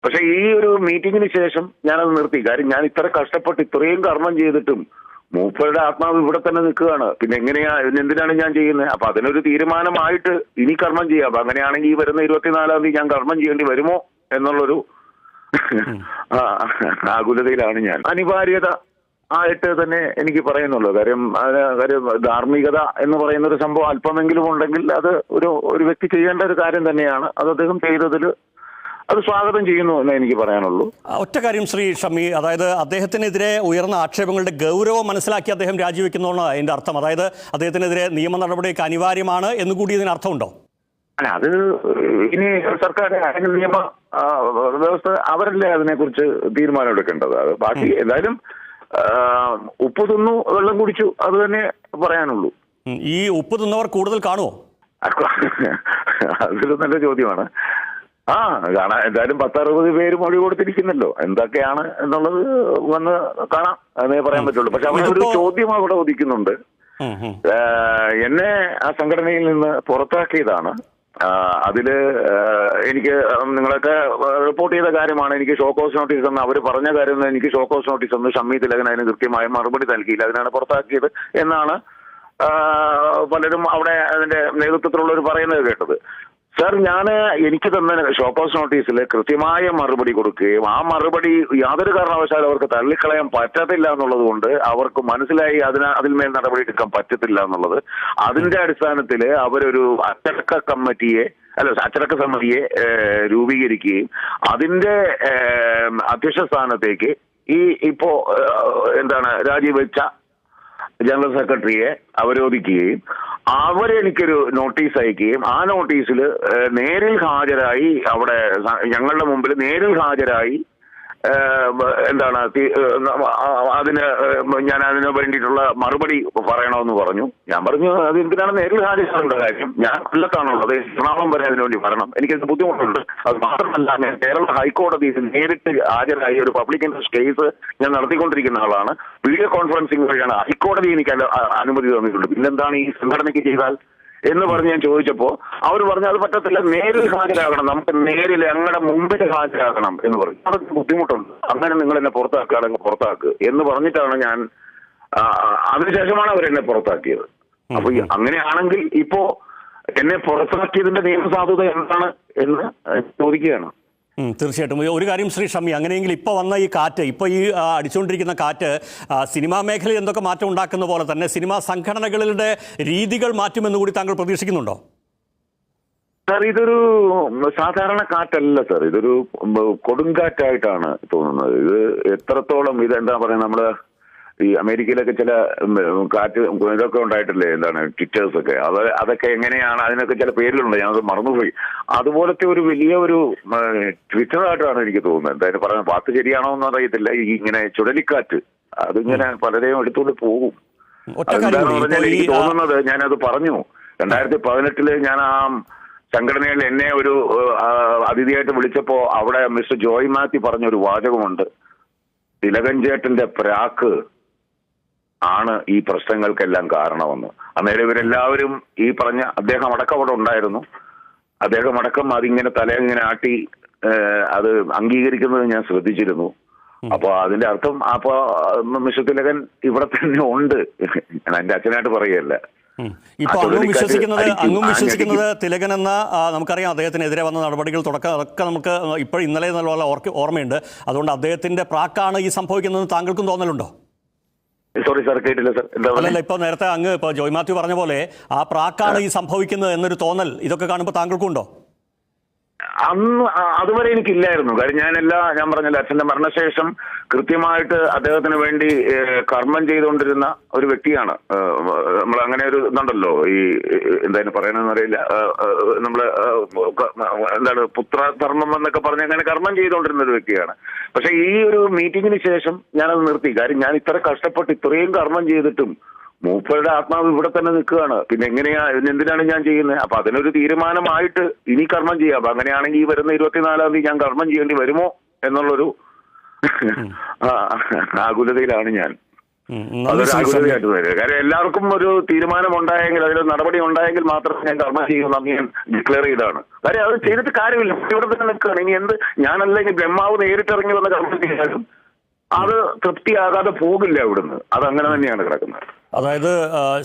പക്ഷെ ഈ ഒരു മീറ്റിങ്ങിന് ശേഷം ഞാനത് നിർത്തി. കാര്യം ഞാൻ ഇത്ര കഷ്ടപ്പെട്ട് ഇത്രയും കർമ്മം ചെയ്തിട്ടും മൂപ്പരുടെ ആത്മാവ് ഇവിടെ തന്നെ നിൽക്കുകയാണ്. പിന്നെ എങ്ങനെയാ എന്തിനാണ് ഞാൻ ചെയ്യുന്നത്? അപ്പൊ അതിനൊരു തീരുമാനമായിട്ട് ഇനി കർമ്മം ചെയ്യാം. അപ്പൊ അങ്ങനെയാണെങ്കിൽ ഈ വരുന്ന 24-ാം തീയതി ഞാൻ കർമ്മം ചെയ്യേണ്ടി വരുമോ എന്നുള്ളൊരു ആകുലതയിലാണ് ഞാൻ. അനിവാര്യത ആയിട്ട് തന്നെ എനിക്ക് പറയുന്നുള്ളൂ. കാര്യം ധാർമ്മികത എന്ന് പറയുന്ന ഒരു സംഭവം അല്പമെങ്കിലും ഉണ്ടെങ്കിൽ അത് ഒരു വ്യക്തി ചെയ്യേണ്ട ഒരു കാര്യം തന്നെയാണ്. അത് അദ്ദേഹം ചെയ്തതിൽ അത് സ്വാഗതം ചെയ്യുന്നു എന്ന് എനിക്ക് പറയാനുള്ളൂ. ഒറ്റ കാര്യം ശ്രീ ഷമി, അതായത് അദ്ദേഹത്തിനെതിരെ ഉയർന്ന ആക്ഷേപങ്ങളുടെ ഗൗരവം മനസ്സിലാക്കി അദ്ദേഹം രാജിവെക്കുന്നതാണ് അതിന്റെ അർത്ഥം. അതായത് അദ്ദേഹത്തിനെതിരെ നിയമ നടപടിയൊക്കെ അനിവാര്യമാണ് എന്നുകൂടി ഇതിന് അർത്ഥമുണ്ടോ? അല്ല, അത് ഇനി സർക്കാർ നിയമ വ്യവസ്ഥ അവരല്ലേ അതിനെക്കുറിച്ച് തീരുമാനമെടുക്കേണ്ടത്. അത് ബാക്കി എന്തായാലും ഉപ്പ് തിന്നു വെള്ളം കുടിച്ചു അത് തന്നെ പറയാനുള്ളൂ. ഈ ഉപ്പ് തിന്നവർ കൂടുതൽ കാണുമോ? അതൊരു നല്ല ചോദ്യമാണ്. കാണാൻ എന്തായാലും 10-60 പേര് മൊഴി കൊടുത്തിരിക്കുന്നല്ലോ. എന്തൊക്കെയാണ് എന്നുള്ളത് വന്ന് കാണാം, അതേ പറയാൻ പറ്റുള്ളൂ. പക്ഷെ അവിടെ ഒരു ചോദ്യം അവിടെ ഉദിക്കുന്നുണ്ട്. എന്നെ ആ സംഘടനയിൽ നിന്ന് പുറത്താക്കിയതാണ്. അതില് എനിക്ക് നിങ്ങളൊക്കെ റിപ്പോർട്ട് ചെയ്ത കാര്യമാണ്. എനിക്ക് ഷോക്കോസ് നോട്ടീസ് എന്ന് അവർ പറഞ്ഞ കാര്യം, എനിക്ക് ഷോക്കോസ് നോട്ടീസ് എന്ന് ഷമ്മി തിലകൻ അതിന് കൃത്യമായ മറുപടി നൽകിയില്ല. അതിനാണ് പുറത്താക്കിയത് എന്നാണ് പലരും അവിടെ അതിന്റെ നേതൃത്വത്തിലുള്ളവർ പറയുന്നത് കേട്ടത്. സർ, എനിക്ക് തന്ന ഷോക്കോസ് നോട്ടീസിൽ കൃത്യമായ മറുപടി കൊടുക്കുകയും ആ മറുപടി യാതൊരു കാരണവശാലും അവർക്ക് തള്ളിക്കളയാൻ പറ്റത്തില്ല എന്നുള്ളത് കൊണ്ട് അവർക്ക് മനസ്സിലായി അതിന്മേൽ നടപടി എടുക്കാൻ പറ്റത്തില്ല എന്നുള്ളത്. അതിന്റെ അടിസ്ഥാനത്തിൽ അവരൊരു അച്ചടക്ക സമിതിയെ രൂപീകരിക്കുകയും അതിന്റെ അധ്യക്ഷ സ്ഥാനത്തേക്ക് ഇപ്പോ രാജിവെച്ച ജനറൽ സെക്രട്ടറിയെ അവരോധിക്കുകയും അവരെനിക്കൊരു നോട്ടീസ് അയക്കുകയും ആ നോട്ടീസിൽ നേരിൽ ഹാജരായി അവിടെ ഞങ്ങളുടെ മുമ്പിൽ നേരിൽ ഹാജരായി അതിന് വേണ്ടിയിട്ടുള്ള മറുപടി പറയണമെന്ന് പറഞ്ഞു. ഞാൻ പറഞ്ഞു അത് എന്തിനാണ് നേരിൽ ഹാജരാകേണ്ട കാര്യം? ഞാൻ കൊല്ലത്താണുള്ളത്, എറണാകുളം വരെ അതിനു വേണ്ടി വരണം. എനിക്കത് ബുദ്ധിമുട്ടുണ്ട്. അത് മാത്രമല്ല, ഞാൻ കേരള ഹൈക്കോടതിയിൽ നേരിട്ട് ഹാജരായി ഒരു പബ്ലിക് ഇൻട്രസ്റ്റ് കേസ് ഞാൻ നടത്തിക്കൊണ്ടിരിക്കുന്ന ആളാണ്. വീഡിയോ കോൺഫറൻസിംഗ് വഴിയാണ് ഹൈക്കോടതി എനിക്ക് അനുമതി തന്നിട്ടുള്ളത്. പിന്നെന്താണ് ഈ സംഘടനയ്ക്ക് ചെയ്താൽ എന്ന് പറഞ്ഞ് ഞാൻ ചോദിച്ചപ്പോ അവർ പറഞ്ഞു അത് പറ്റത്തില്ല, നേരിൽ ഹാജരാകണം, നമുക്ക് നേരിൽ ഞങ്ങളുടെ മുമ്പിൽ ഹാജരാകണം എന്ന് പറഞ്ഞു. അതൊക്കെ ബുദ്ധിമുട്ടുണ്ട്, അങ്ങനെ നിങ്ങൾ എന്നെ പുറത്താക്കുകയാണെങ്കിൽ പുറത്താക്കുക എന്ന് പറഞ്ഞിട്ടാണ് ഞാൻ അതിനുശേഷമാണ് അവരെന്നെ പുറത്താക്കിയത്. അപ്പൊ അങ്ങനെയാണെങ്കിൽ ഇപ്പോ എന്നെ പുറത്താക്കിയതിന്റെ നിയമസാധുത എന്താണ് എന്ന് ചോദിക്കുകയാണ്. തീർച്ചയായിട്ടും. ഒരു കാര്യം ശ്രീ ഷമി, അങ്ങനെയെങ്കിൽ ഇപ്പോൾ വന്ന ഈ കാറ്റ്, ഇപ്പോൾ ഈ അടിച്ചുകൊണ്ടിരിക്കുന്ന കാറ്റ് സിനിമാ മേഖലയിൽ എന്തൊക്കെ മാറ്റം ഉണ്ടാക്കുന്ന പോലെ തന്നെ സിനിമാ സംഘടനകളുടെ രീതികൾ മാറ്റുമെന്ന് കൂടി താങ്കൾ പ്രതീക്ഷിക്കുന്നുണ്ടോ? സാർ, ഇതൊരു സാധാരണ കാറ്റല്ല സാർ, ഇതൊരു കൊടുങ്കാറ്റായിട്ടാണ് തോന്നുന്നത്. ഇത് എത്രത്തോളം ഇതെന്താ പറയുക, നമ്മള് ഈ അമേരിക്കയിലൊക്കെ ചില കാറ്റ് ഇതൊക്കെ ഉണ്ടായിട്ടില്ലേ, ട്വിറ്റേഴ്സ് ഒക്കെ, അതൊക്കെ എങ്ങനെയാണ്, അതിനൊക്കെ ചില പേരിലുണ്ട്, ഞാനത് മറന്നുപോയി. അതുപോലത്തെ ഒരു വലിയ ഒരു ട്വിറ്ററായിട്ടാണ് എനിക്ക് തോന്നുന്നത്. എന്തായാലും പറഞ്ഞ വാക്ക് ശരിയാണോ എന്ന് അറിയത്തില്ല. ഈ ഇങ്ങനെ ചുഴലിക്കാറ്റ് അതിങ്ങനെ പലരെയും എടുത്തുകൊണ്ട് പോകും. അതെന്താണെന്ന് പറഞ്ഞാൽ എനിക്ക് തോന്നുന്നത്, ഞാനത് പറഞ്ഞു 2018 ഞാൻ ആ സംഘടനയിൽ എന്നെ ഒരു അതിഥിയായിട്ട് വിളിച്ചപ്പോ അവിടെ മിസ്റ്റർ ജോയ് മാത്യു പറഞ്ഞൊരു വാചകമുണ്ട്, തിലകൻ ചേട്ടന്റെ പ്രാക്ക് ആണ് ഈ പ്രശ്നങ്ങൾക്കെല്ലാം കാരണമെന്ന്. അന്നേരം ഇവരെല്ലാവരും ഈ പറഞ്ഞ അദ്ദേഹം അടക്കം അവിടെ ഉണ്ടായിരുന്നു. അദ്ദേഹം അടക്കം അതിങ്ങനെ തലയിങ്ങനെ ആട്ടി അത് അംഗീകരിക്കുന്നത് ഞാൻ ശ്രദ്ധിച്ചിരുന്നു. അപ്പൊ അതിന്റെ അർത്ഥം അപ്പൊ മിസ്റ്റർ തിലകൻ ഇവിടെ തന്നെ ഉണ്ട്. ഞാൻ എന്റെ അച്ഛനായിട്ട് പറയുകയല്ല. ഇപ്പൊ അങ്ങും വിശ്വസിക്കുന്നത് തിലകൻ എന്ന, നമുക്കറിയാം അദ്ദേഹത്തിനെതിരെ വന്ന നടപടികൾ അതൊക്കെ നമുക്ക് ഇപ്പോൾ ഇന്നലെ നല്ല ഓർമ്മയുണ്ട്. അതുകൊണ്ട് അദ്ദേഹത്തിന്റെ പ്രാക്കാണ് ഈ സംഭവിക്കുന്നതെന്ന് താങ്കൾക്കും തോന്നലുണ്ടോ? സോറി സാർ, കേട്ടില്ല സാർ. അല്ലല്ല, ഇപ്പൊ നേരത്തെ ഇപ്പൊ ജോയ് മാത്യു പറഞ്ഞ പോലെ ആ പ്രാക്കാണ് ഈ സംഭവിക്കുന്നത് എന്നൊരു തോന്നൽ ഇതൊക്കെ കാണുമ്പോൾ താങ്കൾക്കും ഉണ്ടോ? അന്ന് അതുവരെ എനിക്കില്ലായിരുന്നു. കാര്യം ഞാൻ പറഞ്ഞല്ലോ, അച്ഛന്റെ മരണശേഷം കൃത്യമായിട്ട് അദ്ദേഹത്തിന് വേണ്ടി കർമ്മം ചെയ്തുകൊണ്ടിരുന്ന ഒരു വ്യക്തിയാണ്. നമ്മൾ അങ്ങനെ ഒരു ഇതുണ്ടല്ലോ, ഈ എന്തായാലും പറയണമെന്ന് അറിയില്ല, നമ്മള് പുത്രധർമ്മം എന്നൊക്കെ പറഞ്ഞ് അങ്ങനെ കർമ്മം ചെയ്തുകൊണ്ടിരുന്ന ഒരു വ്യക്തിയാണ്. പക്ഷെ ഈ ഒരു മീറ്റിങ്ങിന് ശേഷം ഞാനത് നിർത്തി. കാര്യം ഞാൻ ഇത്ര കഷ്ടപ്പെട്ട് ഇത്രയും കർമ്മം ചെയ്തിട്ടും മൂപ്പരുടെ ആത്മാവ് ഇവിടെ തന്നെ നിൽക്കുകയാണ്. പിന്നെ എങ്ങനെയാ എന്തിനാണ് ഞാൻ ചെയ്യുന്നത്? അപ്പൊ അതിനൊരു തീരുമാനമായിട്ട് ഇനി കർമ്മം ചെയ്യാം. അപ്പൊ അങ്ങനെയാണെങ്കിൽ ഈ വരുന്ന 24-ാം തീയതി ഞാൻ കർമ്മം ചെയ്യേണ്ടി വരുമോ എന്നുള്ളൊരു ആകുലതയിലാണ് ഞാൻ. അതൊരു ആകുലതയായിട്ട് വരിക. കാര്യം എല്ലാവർക്കും ഒരു തീരുമാനം ഉണ്ടായെങ്കിൽ, അതിൽ നടപടി ഉണ്ടായെങ്കിൽ മാത്രമേ ഞാൻ കർമ്മം ചെയ്യുമെന്ന് ഞാൻ ഡിക്ലെയർ ചെയ്താണ്. കാര്യം അത് ചെയ്തിട്ട് കാര്യമില്ല, ഇവിടെ തന്നെ നിൽക്കുകയാണ്. ഇനി എന്ത്, ഞാനല്ല ഇനി ബ്രഹ്മാവ് നേരിട്ടിറങ്ങി വന്ന് കർമ്മം ചെയ്യാനും അത് തൃപ്തിയാകാതെ പോകില്ല ഇവിടുന്ന്. അത് അങ്ങനെ തന്നെയാണ് കിടക്കുന്നത്. അതായത്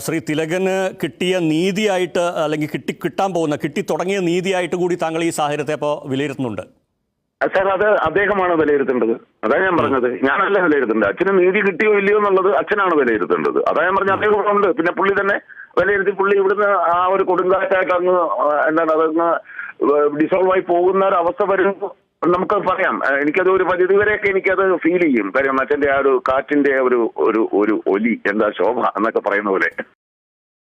ശ്രീ തിലകന് കിട്ടിയ നീതിയായിട്ട്, അല്ലെങ്കിൽ കിട്ടാൻ പോകുന്ന, തുടങ്ങിയ നീതിയായിട്ട് കൂടി താങ്കൾ ഈ സാഹചര്യത്തെ അപ്പോൾ വിലയിരുത്തുന്നുണ്ട്? സാർ, അത് അദ്ദേഹമാണ് വിലയിരുത്തേണ്ടത്. അതാണ് ഞാൻ പറഞ്ഞത്, ഞാനല്ല വിലയിരുത്തേണ്ടത്. അച്ഛന് നീതി കിട്ടിയോ ഇല്ലയോ എന്നുള്ളത് അച്ഛനാണ് വിലയിരുത്തേണ്ടത്. അതാ ഞാൻ പറഞ്ഞത്, അദ്ദേഹം ഉണ്ട്. പിന്നെ പുള്ളി തന്നെ വിലയിരുത്തി പുള്ളി ഇവിടുന്ന് ആ ഒരു കൊടുങ്കാറ്റായിട്ട് അങ്ങ് എന്താണ് അതങ്ങ് ഡിസോൾവ് ആയി പോകുന്ന ഒരു അവസ്ഥ വരുമ്പോൾ നമുക്ക് പറയാം. എനിക്കത് ഒരു പരിധി വരെയൊക്കെ എനിക്കത് ഫീൽ ചെയ്യും. കാര്യം അച്ഛൻ്റെ ആ ഒരു കാറ്റിന്റെ ഒരു ഒലി, എന്താ ശോഭ എന്നൊക്കെ പറയുന്ന പോലെ.